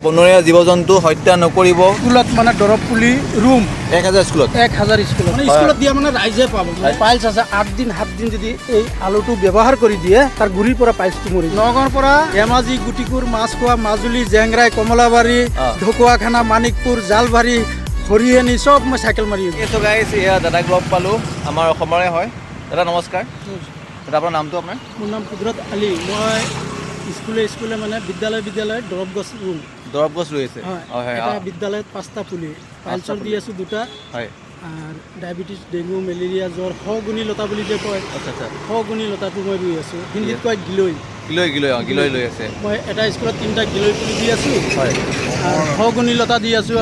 বনৰীয়া জীৱ-জন্তু হত্যা নকৰিব। স্কুলত মানে দৰৱ পুলি ৰুম 1000 স্কুলত 1000 স্কুলত মানে স্কুলত দিয়া মানে ৰাইজে পাব। পাইলছ আছে 8 দিন 7 দিন যদি এই আলুটো ব্যৱহাৰ কৰি দিয়ে তাৰ গুৰিৰ পৰা পাইলছটো মৰি যায়। নগাঁৱৰ পৰা ধেমাজি, গুটিকুৰ, মাছখোৱা, মাজুলী, জেংৰাই, কমলাবাৰী, ঢকুৱাখানা, মানিকপুৰ, জালবাৰী, হৰিয়ানী চব মই চাইকেল মাৰি আছো। গাইছ এয়া দাদাক লগ পালোঁ, আমাৰ অসমৰে হয়। দাদা নমস্কাৰ। দাদা আপোনাৰ নামটো আপোনাৰ? মোৰ নাম কুদৰত আলী। মই স্কুলে মানে বিদ্যালয় দৰৱ গছ ৰুম। দৰৱ গছ ৰুই আছে? হয়। বিদ্যালয়ত 5টা পুলি পাইলছৰ দি আছোঁ 2টা। হয়। আৰ ডায়াবেটিস, ডেংগু, মেলেৰিয়া, জ্বৰ, শগুনি লতা বুলি যে কয়। আচ্ছা। শগুনি লতাটো মই ৰুই আছোঁ। হিন্দীত কয় গিলৈ লৈ আছে। মই এটা স্কুলত 3টা গিলৈ পুলি দি আছোঁ। হয়। শগুনি লতা দি আছোঁ,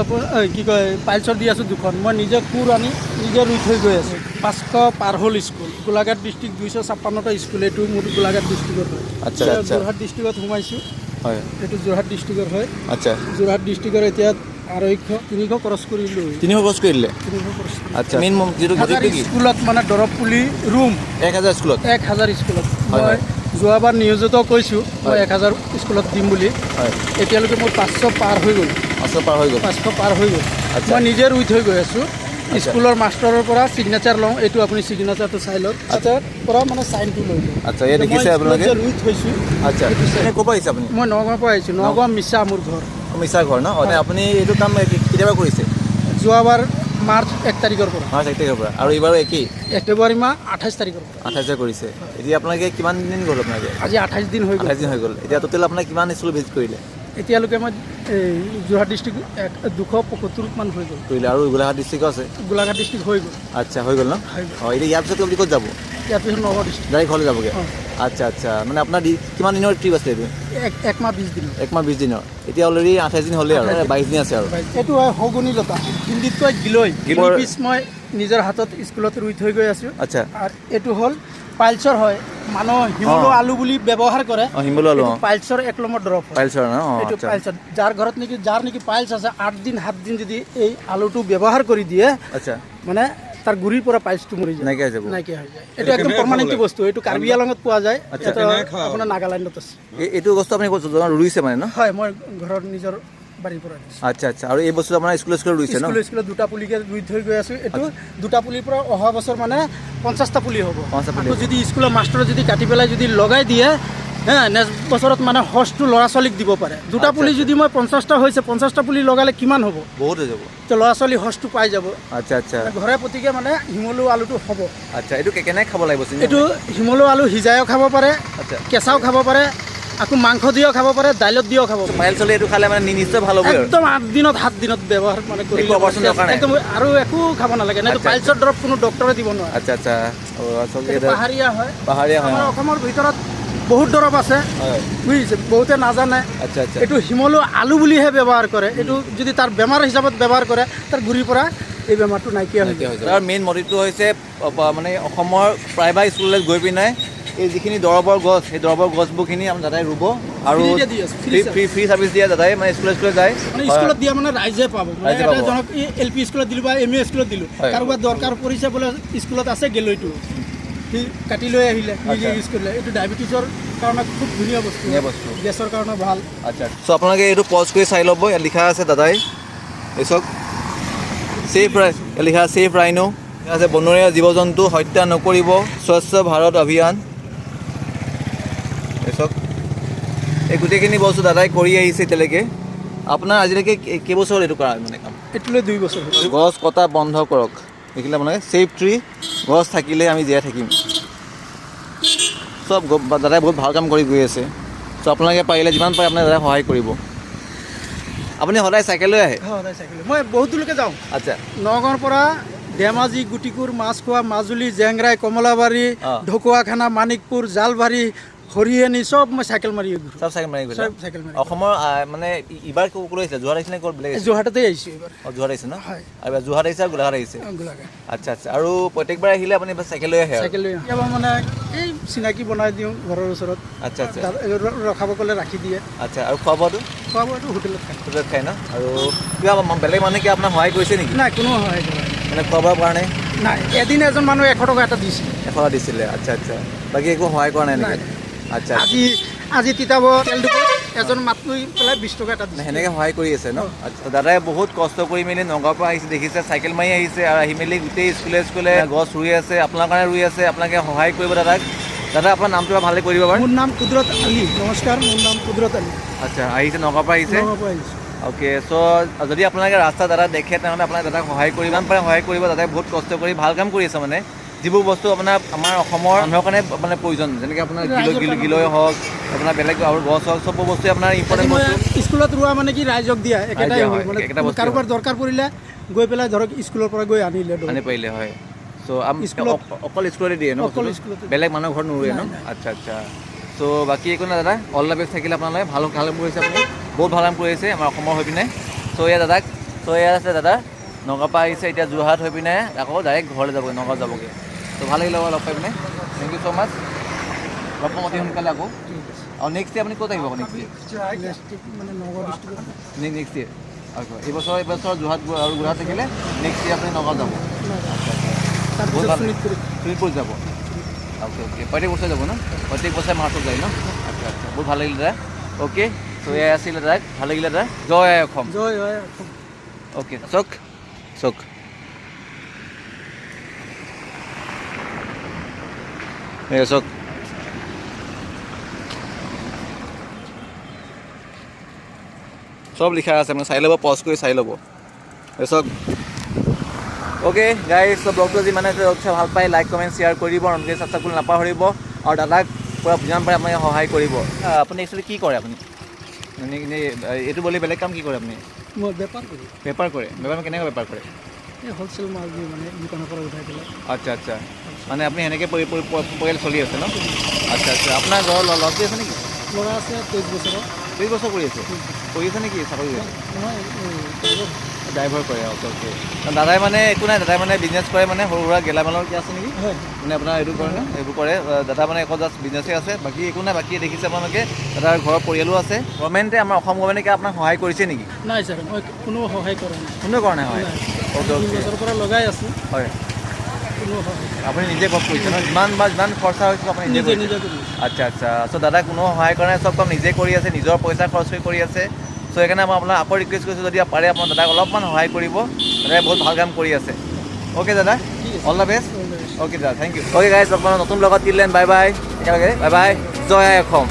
কি কয় পাইলছৰ দি আছোঁ 2খন। মই নিজে কোৰ আনি নিজে ৰুই থৈ গৈ আছোঁ। 500 পাৰ হ'ল স্কুল। গোলাঘাট ডিষ্ট্ৰিক্ট 256টা স্কুল। এইটো মোৰ গোলাঘাট ডিষ্ট্ৰিক্টত হয়। আচ্ছা। যোৰহাট ডিষ্ট্ৰিক্টত সোমাইছোঁ। হয়। এইটো যোৰহাট ডিষ্ট্ৰিক্টৰ হয়। আচ্ছা। যোৰহাট ডিষ্ট্ৰিক্টৰ এতিয়া 300 ক্ৰছ কৰিলোঁ। 300 ক্ৰছ কৰিলে? 300 ক্ৰছ। আচ্ছা। মেইন যিটো কি স্কুলত মানে দৰৱ পুলি ৰুম 1000 স্কুলত? 1000 স্কুলত। মই যোৱাবাৰ নিয়োজিত কৈছোঁ মই 1000 স্কুলত দিম বুলি। হয়। এতিয়ালৈকে মোৰ 500 পাৰ হৈ গ'ল। 500 পাৰ হৈ গ'ল? 500 পাৰ হৈ গ'ল। আচ্ছা। মই নিজে ৰুই থৈ গৈ আছোঁ। স্কুলৰ মাষ্টৰৰ পৰা ছিগনেচাৰ লওঁ। এইটো আপুনি ছিগনেচাৰটো চাই লওক। তাতে পৰা মানে চাইনটো লৈ লওঁ। আচ্ছা। ইয়াত দেখিছে আপোনালোকে? ৰুই থৈছোঁ। আচ্ছা। ক'ৰ পৰা আহিছে আপুনি? মই নগাঁৱৰ পৰা আহিছোঁ। নগাঁও মিছা মোৰ ঘৰ। মিছা ঘৰ ন? আপুনি এইটো কাম কেতিয়াবা কৰিছে? যোৱাবাৰ মাৰ্চ 1 তাৰিখৰ পৰা। মাৰ্চ 1 তাৰিখৰ পৰা। আৰু এইবাৰো একেই? ফেব্ৰুৱাৰী মাহ 28 তাৰিখৰ পৰা। 28 কৰিছে। এতিয়া আপোনালোকে কিমান দিন গ'ল আপোনালোকে? আজি 28 দিন হৈ গ'ল। 28 দিন হৈ গ'ল। এতিয়া টোটেল আপোনাৰ কিমান স্কুল ভিজিট কৰিলে? এতিয়ালৈকে মই যোৰহাট ডিষ্ট্ৰিক্ট 275 মান হৈ গ'ল। কৰিলে। আৰু গোলাঘাট ডিষ্ট্ৰিক্ট আছে? গোলাঘাট ডিষ্ট্ৰিক্ট হৈ গ'ল। আচ্ছা, হৈ গ'ল ন? এতিয়া ইয়াৰ পিছত আপুনি ক'ত যাব? ইয়াৰ পিছত নগাঁও ডিষ্ট্ৰিক্ট ডাইৰেক্ট ঘৰলৈ যাবগৈ? আচ্ছা। মানে আপোনাৰ কিমান দিনৰ ট্ৰিপ আছে এইটো? 1 মাহ 20 দিন। 1 মাহ 20 দিনৰ। এতিয়া অলৰেডি 28 দিন হ'লেই আৰু 22 দিন আছে আৰু। এইটো হয় শগুনি লতা, হিন্দীত কয় গিলৈ। পিছ মই নিজৰ হাতত স্কুলত ৰুই থৈ গৈ আছোঁ। আচ্ছা। আৰু এইটো হ'ল পাইলছৰ হয়। মানুহ শিমলু আলু বুলি ব্যৱহাৰ কৰে। শিমলু আলু পাইলছৰ 1 নম্বৰ দৰৱ। পাইলছৰ ন? এইটো পাইলছৰ। যাৰ নেকি পাইলছ আছে 8 দিন 7 দিন যদি এই আলুটো ব্যৱহাৰ কৰি দিয়ে, আচ্ছা, মানে তাৰ গুৰিৰ পৰা পাইলছটো মৰি যায়, নাইকিয়া হৈ যায়। এইটো একদম পাৰ্মানেণ্ট বস্তু। এইটো কাৰ্বি আংলঙত পোৱা যায়, আপোনাৰ নাগালেণ্ডত আছে। এইটো বস্তু আপুনি ৰুইছে মানে ন? হয়, মই ঘৰৰ নিজৰ বাৰীৰ পৰা দিছোঁ। আচ্ছা। আৰু এই বস্তু আপোনাৰ স্কুলত ৰুইছে ন? স্কুলত 2টা পুলিকে ৰুই থৈ গৈ আছোঁ। এইটো 2টা পুলিৰ পৰা অহা বছৰ মানে 50টা পুলি হ'ব। আকৌ যদি স্কুলৰ মাষ্টৰে যদি কাটি পেলাই যদি লগাই দিয়ে, নেক্সট বছৰত মানে হজটো ল'ৰা ছোৱালীক দিব পাৰে। 2টা পুলি যদি মই 50টা হৈছে, 50টা পুলি লগালে কিমান হ'ব? বহুত হৈ যাব। তো ল'ৰা ছোৱালী হজটো পাই যাব। আচ্ছা। ঘৰে প্ৰতিকে মানে শিমলু আলুটো হ'ব। আচ্ছা। এইটো কেনেকৈ খাব লাগিব? এইটো শিমলু আলু সিজাইও খাব পাৰে, কেঁচাও খাব পাৰে, আকৌ মাংস দিও খাব পাৰে, দাইলত দিও খাব পাৰে। পাইলছ হ'লে এইটো খালে মানে নিশ্চয় ভাল হ'ব। একদম 8 দিনত 7 দিনত ব্যৱহাৰ মানে কৰিলে একদম আৰু একো খাব নালাগে। নাই পাইলছৰ দৰৱ কোনো ডক্টৰে দিব নোৱাৰে। আচ্ছা। পাহাৰীয়া হয়। আমাৰ অসমৰ ভিতৰত বহুত দৰৱ আছে, বুজিছে? বহুতে নাজানে। আচ্ছা। এইটো শিমলু আলু বুলিহে ব্যৱহাৰ কৰে। এইটো যদি তাৰ বেমাৰ হিচাপত ব্যৱহাৰ কৰে, তাৰ গুৰিৰ পৰা এই বেমাৰটো নাইকিয়া হৈ যায়। তাৰ মেইন মটিভটো হৈছে মানে অসমৰ প্ৰায়ভাগ স্কুললৈ গৈ পিনে এই যিখিনি দৰৱৰ গছ, সেই দৰৱৰ গছবোৰখিনি আমাৰ দাদাই ৰুব আৰু ফ্ৰী ছাৰ্ভিচ দিয়ে দাদাই, মানে স্কুলে যায়। স্কুলত দিয়া মানে ৰাইজে পাব। জনক LP স্কুলত দিলোঁ বা ME স্কুলত দিলোঁ, কাৰোবাৰ দৰকাৰ পৰিছে বোলে স্কুলত আছে গেলৈটো, সি কাটি লৈ আহিলে, নিজে ইউজ কৰিলে। এইটো ডায়েবেটিছৰ কাৰণে খুব ধুনীয়া বস্তু, গেছৰ কাৰণে ভাল। আচ্ছা। চ' আপোনালোকে এইটো পজ কৰি চাই ল'ব। ইয়াত লিখা আছে দাদাই, এই চাওক লিখা ছেফ ৰাইনো আছে। বনৰীয়া জীৱ-জন্তু হত্যা নকৰিব, স্বচ্ছ ভাৰত অভিযান। চাওক, এই গোটেইখিনি বস্তু দাদাই কৰি আহিছে এতিয়ালৈকে। আপোনাৰ আজিলৈকে কেইবছৰ এইটো কৰা মানে কাম? এইটোলৈ 2 বছৰ। গছ কটা বন্ধ কৰক, দেখিলে মানে ছেফ ট্ৰী, গছ থাকিলে আমি জীয়াই থাকিম। চব দাদাই বহুত ভাল কাম কৰি গৈ আছে। চ' আপোনালোকে পাৰিলে যিমান পাৰে আপোনাৰ দাদাই সহায় কৰিব। আপুনি সদায় চাইকেল লৈ আহে? সদায় চাইকেল। মই বহুত দূৰলৈকে যাওঁ। আচ্ছা। নগাঁৱৰ পৰা ধেমাজি, গুটিকুৰ, মাছখোৱা, মাজুলী, জেংৰাই, কমলাবাৰী, ঢকুৱাখানা, মানিকপুৰ, জালবাৰী, হৰিয়ানী চব মই চাইকেল মাৰি ঘূৰোঁ। চব চাইকেল মাৰি ঘূৰে? অসমৰ মানে এইবাৰ ক'লৈ আহিছিলে? যোৰহাট আহিছিলে নে ক'ত বেলেগ? যোৰহাটতে আহিছোঁ এইবাৰ। যোৰহাট আহিছে ন? হয়। আৰু যোৰহাট আহিছে আৰু গোলাঘাট আহিছে? আচ্ছা। আৰু প্ৰত্যেকবাৰ আহিলে আপুনি চাইকেল লৈ আহে? চাইকেল লৈ কেতিয়াবা মানে এই চিনাকি বনাই দিওঁ ঘৰৰ ওচৰত। আচ্ছা। ৰখাব ক'লে ৰাখি দিয়ে। আচ্ছা। আৰু খোৱা বোৱাটো হোটেলত খায় ন? আৰু কিবা বেলেগ মানুহে কি আপোনাক সহায় কৰিছে নেকি? নাই, কোনো সহায় কৰা নাই। মানে খোৱা বোৱাৰ কাৰণে? নাই, এদিন এজন মানুহে 100 টকা এটা দিছিলে। 100 টকা দিছিলে? আচ্ছা। বাকী একো সহায় কৰা নাই নেকি? আচ্ছা আজি তিতাব তেল দিব এজন মাতৈ পেলাই 20 টকা এটা দিছে সেনেকৈ সহায় কৰি আছে ন আচ্ছা দাদাই বহুত কষ্ট কৰি মেলি নগাঁৱৰ পৰা আহিছে দেখিছে চাইকেল মাৰি আহিছে আৰু আহি মেলি গোটেই স্কুলে গছ ৰুই আছে আপোনাৰ কাৰণে ৰুই আছে আপোনালোকে সহায় কৰিব দাদাক দাদা আপোনাৰ নামটো ভালে কৈ দিব বাৰু মোৰ নাম কুদৰত আলী নমস্কাৰ মোৰ নাম কুদৰত আলী আচ্ছা আহিছে নগাঁৱৰ পৰা আহিছে অ'কে চ' যদি আপোনালোকে ৰাস্তা দাদা দেখে তেনেহ'লে আপোনাক দাদাক সহায় কৰিব ইমান পাৰে সহায় কৰিব দাদাই বহুত কষ্ট কৰি ভাল কাম কৰি আছে মানে যিবোৰ বস্তু আপোনাৰ আমাৰ অসমৰ মানুহৰ কাৰণে মানে প্ৰয়োজন যেনেকৈ আপোনাৰ গিলৈ হওক আপোনাৰ বেলেগ আৰু গছ হওক চব বস্তুৱে আপোনাৰ ইম্পৰ্টেণ্ট বস্তু স্কুলত ৰোৱা মানে কি ৰাইজক দিয়া একেটাই হয় মানে কাৰোবাৰ দৰকাৰ পৰিলে গৈ পেলাই ধৰক স্কুলৰ পৰা গৈ আনি পাৰিলে হয় চ' অকল স্কুলতে দিয়ে ন বেলেগ মানুহৰ ঘৰত নোৰোৱে ন আচ্ছা আচ্ছা চ' বাকী একো নাই দাদা অল দ্য বেষ্ট থাকিলে আপোনালোকে ভাল কাম কৰিছে আপুনি বহুত ভাল কাম কৰি আছে আমাৰ অসমৰ হৈ পিনে চ' এয়া দাদাক চ' এয়া আছে দাদা নগাঁৱৰ পৰা আহিছে এতিয়া যোৰহাট হৈ পিনে আকৌ ডাইৰেক্ট ঘৰলৈ যাবগৈ নগাঁও যাবগৈ ত' ভাল লাগিলে লগ পাই পিনে থেংক ইউ ছ' মাছ লগ পাম অতি সোনকালে আকৌ আৰু নেক্সট ডে আপুনি ক'ত আহিব আকৌ নেক্সট ডে এইবছৰ যোৰহাট আৰু যোৰহাট থাকিলে নেক্সট ডে আপুনি নগাঁও যাব শোণিতপুৰ যাব অ'কে প্ৰত্যেক বছৰে যাব ন প্ৰত্যেক বছৰে মাৰ্চত যায় ন আচ্ছা আচ্ছা বহুত ভাল লাগিলে দাদা অ'কে চ' এয়া আছিলে দাদাক ভাল লাগিলে দাদা জয় আই অসম অ'কে চক চক চব লিখা আছে মানে চাই ল'ব পজ কৰি চাই ল'ব চক অ'কে গাইজ চব ব্লগটো আজি মানে ভাল পায় লাইক কমেণ্ট শ্বেয়াৰ কৰিব নতুনকৈ ছাবস্ক্ৰাইব কৰি নাপাহৰিব আৰু দাদাক পূৰা যিমান পাৰে আপোনালোকে সহায় কৰিব আপুনি একচুৱেলি কি কৰে আপুনি মানে এনেই এইটো বুলি বেলেগ কাম কি কৰে আপুনি মই বেপাৰ কৰোঁ বেপাৰ কেনেকৈ বেপাৰ কৰে এই হ'লচেল মাল মানে দোকানৰ পৰা উঠাই পেলাই আচ্ছা মানে আপুনি সেনেকৈ পৰিয়াল চলি আছে ন আচ্ছা আপোনাৰ ঘৰৰ ল'ৰাটো আছে নেকি ল'ৰা আছে 23 বছৰৰ 23 বছৰ কৰি আছে নেকি চাকৰি ড্ৰাইভাৰ কৰে অ'কে দাদাই মানে একো নাই দাদাই মানে বিজনেছ কৰে মানে সৰু সুৰা গেলামালৰ কি আছে নেকি মানে আপোনাৰ এইটো কৰে ন এইবোৰ কৰে দাদা মানে অকল জাষ্ট বিজনেছেই আছে বাকী একো নাই বাকী দেখিছে আপোনালোকে দাদাৰ ঘৰৰ পৰিয়ালো আছে গভৰ্ণমেণ্টে আমাৰ অসম গভৰ্ণমেণ্টে আপোনাক সহায় কৰিছে নেকি নাই ছাৰ মই কোনো সহায় কৰা নাই কোনেও কৰা নাই হয় অ'কে বছৰৰ পৰা লগাই আছোঁ হয় আপুনি নিজে গম কৰিছে ন যিমান খৰচা হৈছে আপুনি নিজে আচ্ছা চ' দাদা কোনো সহায় কৰা নাই চব কাম নিজে কৰি আছে নিজৰ পইচা খৰচ কৰি আছে চ' সেইকাৰণে মই আপোনাক আকৌ ৰিকুৱেষ্ট কৰিছোঁ যদি পাৰে আপোনাৰ দাদাক অলপমান সহায় কৰিব দাদাই বহুত ভাল কাম কৰি আছে অ'কে দাদা অল দ্য বেষ্ট অ'কে দাদা থেংক ইউ অ'কে গাইজ আপোনাৰ নতুন ব্লগত দিলেন বাই বাই একেলগে বাই বাই জয় আই অসম